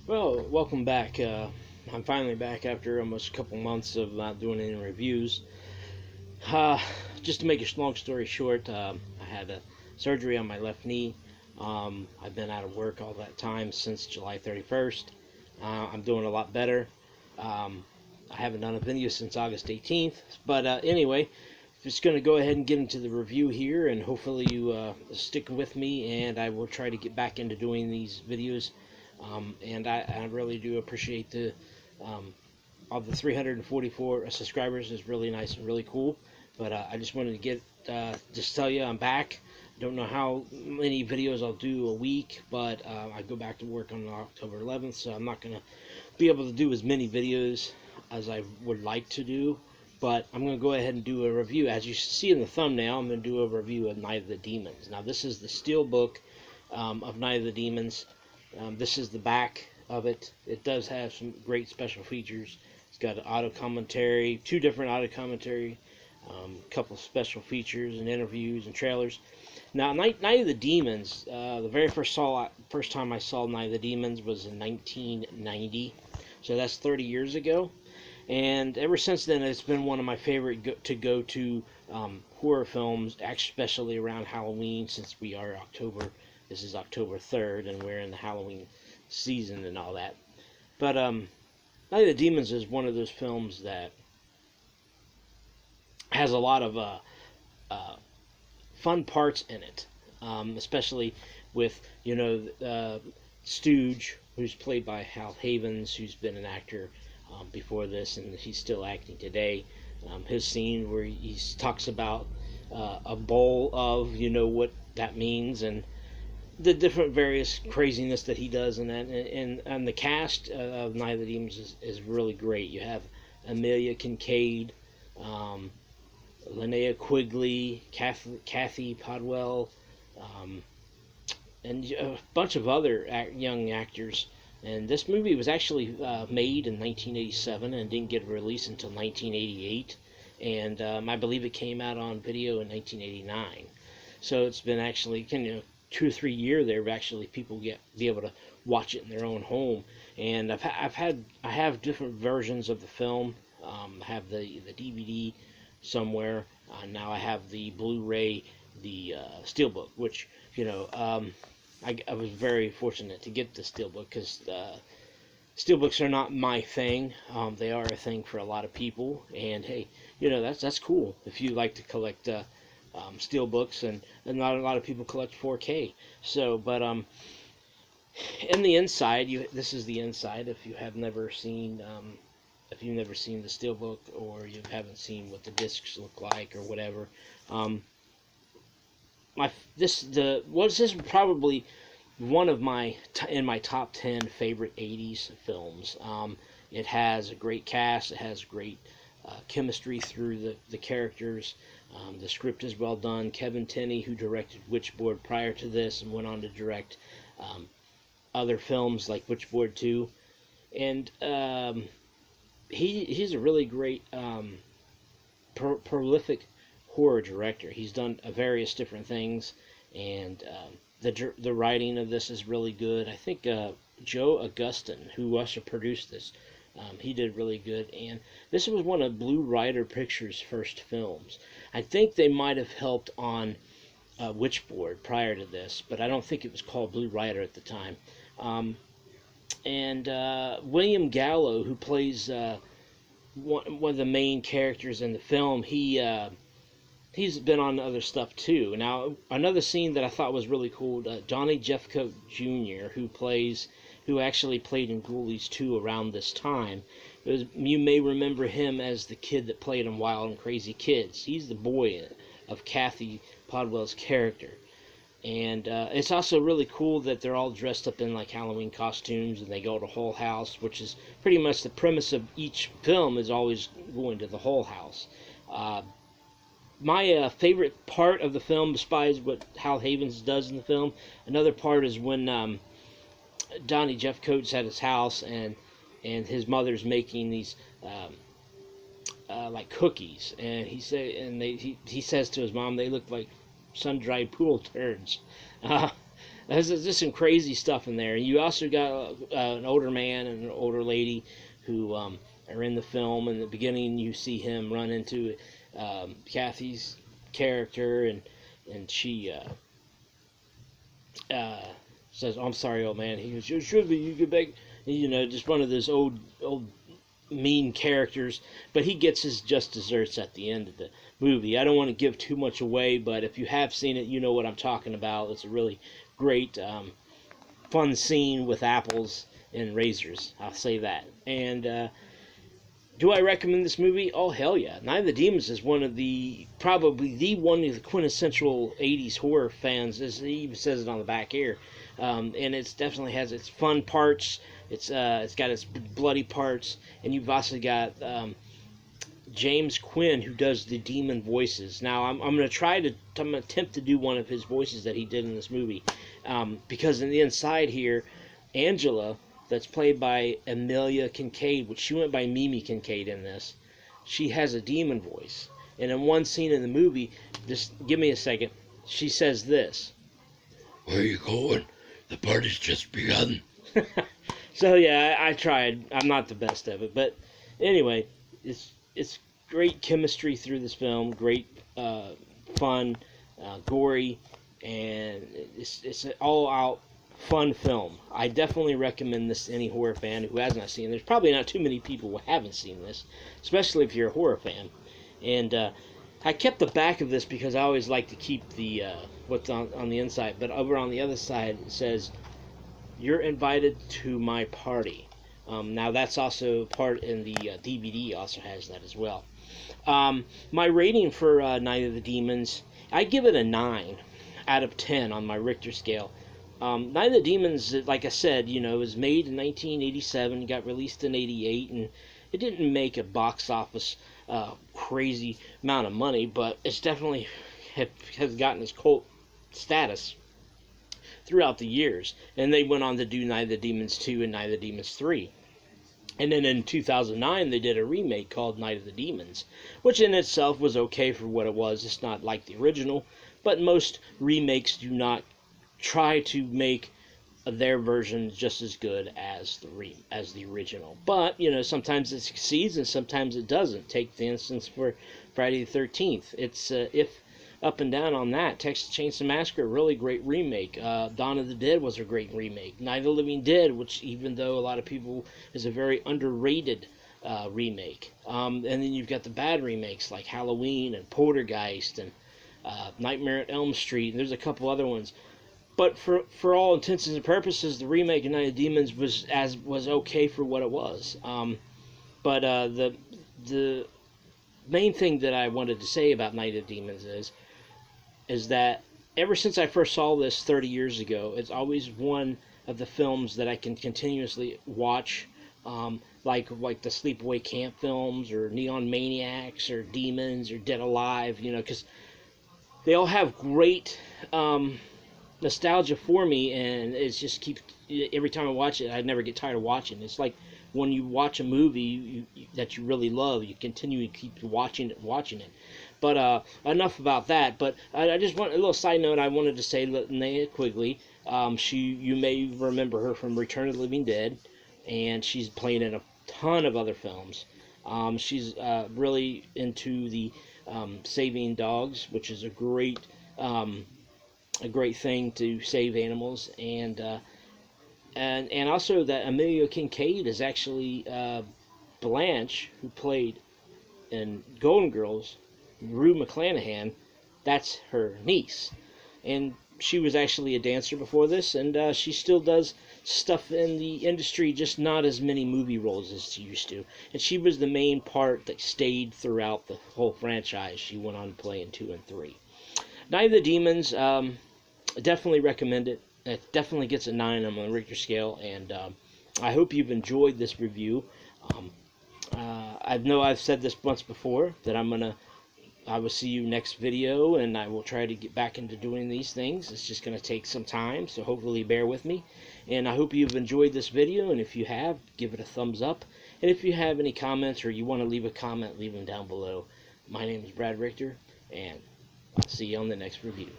Well, welcome back. I'm finally back after almost a couple months of not doing any reviews. Uh, just to make a long story short, I had a surgery on my left knee. I've been out of work all that time since July 31st. I'm doing a lot better. Um, I haven't done a video since August 18th. But anyway, just going to go ahead and get into the review here, and hopefully you stick with me, and I will try to get back into doing these videos. And I really do appreciate the um, all the 344 subscribers is really nice and really cool. But I just wanted to just tell you I'm back. Don't know how many videos I'll do a week, but I go back to work on October 11th, so I'm not gonna be able to do as many videos as I would like to do. But I'm going to go ahead and do a review. As you see in the thumbnail, I'm going to do a review of Night of the Demons. Now, this is the Steelbook of Night of the Demons. This is the back of it. It does have some great special features. It's got an auto commentary, two different auto commentary, a couple of special features and interviews and trailers. Now, Night of the Demons, the very first time I saw Night of the Demons was in 1990, so that's 30 years ago. And ever since then, it's been one of my favorite to go to horror films, especially around Halloween, since we are October. This is October 3rd, and we're in the Halloween season and all that. But Night of the Demons is one of those films that has a lot of uh, fun parts in it, especially with Stooge, who's played by Hal Havens, who's been an actor before this, and he's still acting today. His scene where he talks about a bowl of, what that means, and the different various craziness that he does in that, and the cast of Night of the Demons is really great. You have Amelia Kincaid, um, Linnea Quigley, Kathy Podwell, um, and a bunch of other young actors. And this movie was actually made in 1987 and didn't get released until 1988. And I believe it came out on video in 1989. So it's been actually 2 or 3 years there. Actually, people be able to watch it in their own home. And I have different versions of the film. I have the DVD somewhere. Now I have the Blu-ray, the Steelbook, which I was very fortunate to get the Steelbook because Steelbooks are not my thing. They are a thing for a lot of people, and hey, that's cool if you like to collect Steelbooks, and not a lot of people collect 4K. So, but in the inside, this is the inside. If you've never seen the Steelbook, or you haven't seen what the discs look like or whatever, this is probably one of in my top 10 favorite 80s films. It has a great cast. It has great chemistry through the characters. The script is well done. Kevin Tenney, who directed Witchboard prior to this and went on to direct other films like Witchboard 2, and he's a really great prolific horror director. He's done various different things, and the writing of this is really good. I think Joe Augustin, who also produced this, he did really good. And this was one of Blue Rider Pictures' first films. I think they might have helped on Witchboard prior to this, but I don't think it was called Blue Rider at the time. And William Gallo, who plays one of the main characters in the film, he's been on other stuff too. Now, another scene that I thought was really cool, Johnny Jeffcoat Jr., who actually played in Ghoulies 2 around this time. You may remember him as the kid that played in Wild and Crazy Kids. He's the boy of Kathy Podwell's character. And it's also really cool that they're all dressed up in like Halloween costumes, and they go to Hull House, which is pretty much the premise of each film, is always going to the Hull House. My favorite part of the film, besides what Hal Havens does in the film, another part is when Donnie Jeffcoat's at his house, and his mother's making these like cookies, and he says to his mom, they look like sun-dried poodle turds. Uh, There's just some crazy stuff in there. You also got an older man and an older lady who are in the film. In the beginning, you see him run into Kathy's character, and she says, "Oh, I'm sorry, old man." He goes, "You should be. You get back." You know, just one of those old mean characters. But he gets his just desserts at the end of the movie. I don't want to give too much away, but if you have seen it, you know what I'm talking about. It's a really great, fun scene with apples and razors. I'll say that. And do I recommend this movie? Oh, hell yeah. Night of the Demons is one of the, probably the one of the quintessential 80s horror fans, as he even says it on the back here. And it definitely has its fun parts. It's got its bloody parts. And you've also got James Quinn, who does the demon voices. Now, I'm going to I'm going to attempt to do one of his voices that he did in this movie. Because in the inside here, Angela, that's played by Amelia Kincaid, which she went by Mimi Kincaid in this. She has a demon voice. And in one scene in the movie, just give me a second, she says this. "Where are you going? The party's just begun." So yeah, I tried. I'm not the best of it. But anyway, it's great chemistry through this film, great fun, gory, and it's an all-out fun film. I definitely recommend this to any horror fan who has not seen it. There's probably not too many people who haven't seen this, especially if you're a horror fan. And I kept the back of this because I always like to keep the what's on the inside. But over on the other side, it says, "You're invited to my party." Now that's also part in the DVD. Also has that as well. My rating for Night of the Demons, I give it a 9 out of 10 on my Richter scale. Night of the Demons, like I said, you know, was made in 1987, got released in 88, and it didn't make a box office crazy amount of money, but it's definitely has gotten its cult status throughout the years. And they went on to do Night of the Demons 2 and Night of the Demons 3. And then in 2009, they did a remake called Night of the Demons, which in itself was okay for what it was. It's not like the original, but most remakes do not try to make their version just as good as the original. But you know, sometimes it succeeds and sometimes it doesn't. Take the instance for Friday the 13th. It's if up and down on that. Texas Chainsaw Massacre, really great remake. Dawn of the Dead was a great remake. Night of the Living Dead, which even though a lot of people is a very underrated remake. And then you've got the bad remakes like Halloween and Poltergeist and Nightmare at Elm Street. And there's a couple other ones. But for all intents and purposes, the remake of Night of the Demons was okay for what it was. But the main thing that I wanted to say about Night of the Demons is that ever since I first saw this 30 years ago, it's always one of the films that I can continuously watch, like the Sleepaway Camp films or Neon Maniacs or Demons or Dead Alive, you know, because they all have great nostalgia for me, and it's just every time I watch it, I never get tired of watching. It's like when you watch a movie that you really love, you continue to keep watching it. But enough about that. But I just want a little side note. I wanted to say Linnea Quigley. You may remember her from Return of the Living Dead, and she's played in a ton of other films. She's really into the saving dogs, which is a great thing to save animals, and also that Amelia Kincaid is actually Blanche, who played in Golden Girls, Rue McClanahan. That's her niece, and she was actually a dancer before this, and she still does stuff in the industry, just not as many movie roles as she used to. And she was the main part that stayed throughout the whole franchise. She went on to play in 2 and 3. Night of the Demons, definitely recommend it. It definitely gets a 9 on the Richter scale, and I hope you've enjoyed this review. I know I've said this once before, that I will see you next video, and I will try to get back into doing these things. It's just going to take some time, so hopefully bear with me. And I hope you've enjoyed this video, and if you have, give it a thumbs up. And if you have any comments or you want to leave a comment, leave them down below. My name is Brad Richter, and I'll see you on the next review.